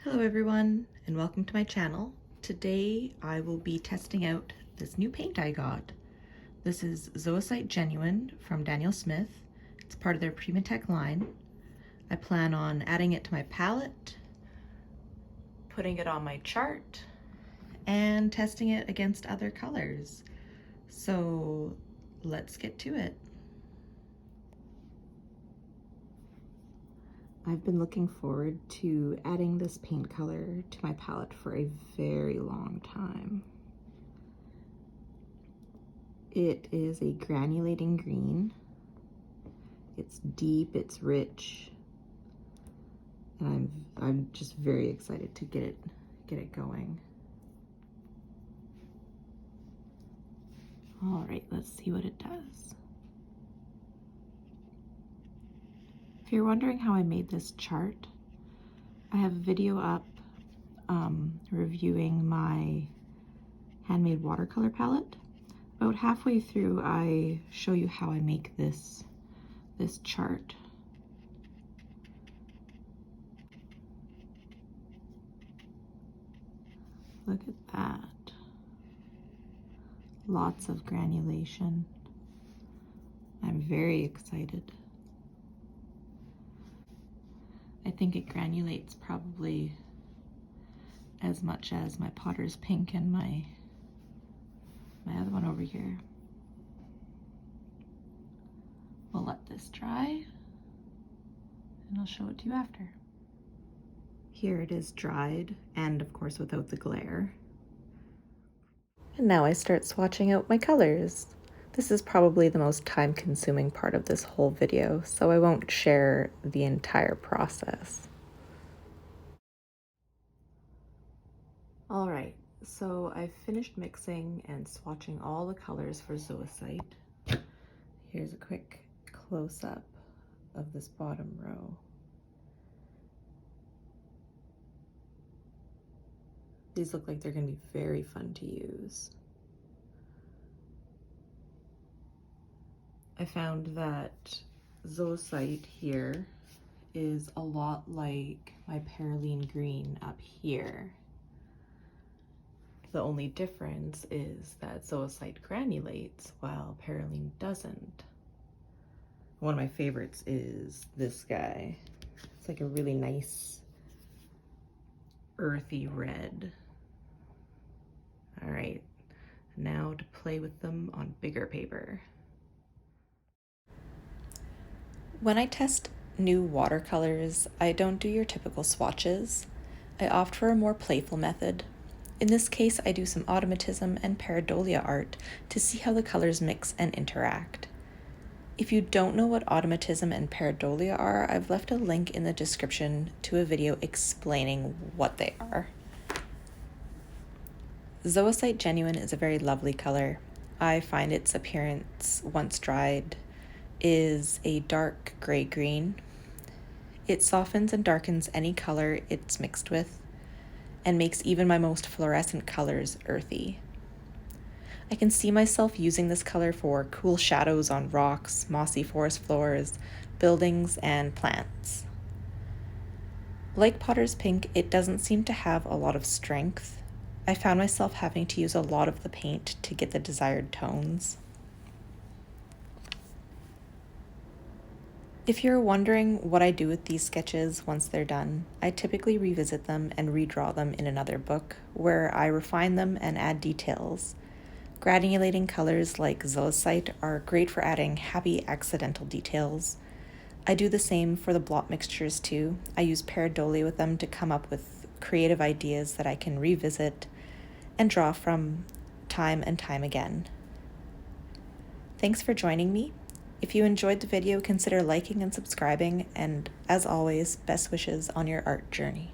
Hello everyone, and welcome to my channel. Today I will be testing out this new paint I got. This is Zoisite Genuin from Daniel Smith. It's part of their Primatech line. I plan on adding it to my palette, putting it on my chart, and testing it against other colors. So let's get to it. I've been looking forward to adding this paint color to my palette for a very long time. It is a granulating green. It's deep, it's rich, and I'm just very excited to get it going. All right, let's see what it does. If you're wondering how I made this chart, I have a video up reviewing my handmade watercolor palette. About halfway through, I show you how I make this chart. Look at that. Lots of granulation. I'm very excited. I think it granulates probably as much as my Potter's Pink and my other one over here. We'll let this dry and I'll show it to you after. Here it is dried, and of course without the glare. And now I start swatching out my colors. This is probably the most time-consuming part of this whole video, so I won't share the entire process. All right, so I've finished mixing and swatching all the colors for Zoisite. Here's a quick close-up of this bottom row. These look like they're going to be very fun to use. I found that Zoisite here is a lot like my Pareidolia green up here. The only difference is that Zoisite granulates while Pareidolia doesn't. One of my favorites is this guy. It's like a really nice earthy red. All right, now to play with them on bigger paper. When I test new watercolors, I don't do your typical swatches. I opt for a more playful method. In this case, I do some automatism and Pareidolia art to see how the colors mix and interact. If you don't know what automatism and Pareidolia are, I've left a link in the description to a video explaining what they are. Zoisite Genuin is a very lovely color. I find its appearance, once dried, is a dark gray-green. It softens and darkens any color it's mixed with, and makes even my most fluorescent colors earthy. I can see myself using this color for cool shadows on rocks, mossy forest floors, buildings, and plants. Like Potter's Pink, it doesn't seem to have a lot of strength. I found myself having to use a lot of the paint to get the desired tones. If you're wondering what I do with these sketches once they're done, I typically revisit them and redraw them in another book, where I refine them and add details. Granulating colors like Zoisite are great for adding happy accidental details. I do the same for the blot mixtures too. I use Pareidolia with them to come up with creative ideas that I can revisit and draw from time and time again. Thanks for joining me. If you enjoyed the video, consider liking and subscribing, and as always, best wishes on your art journey.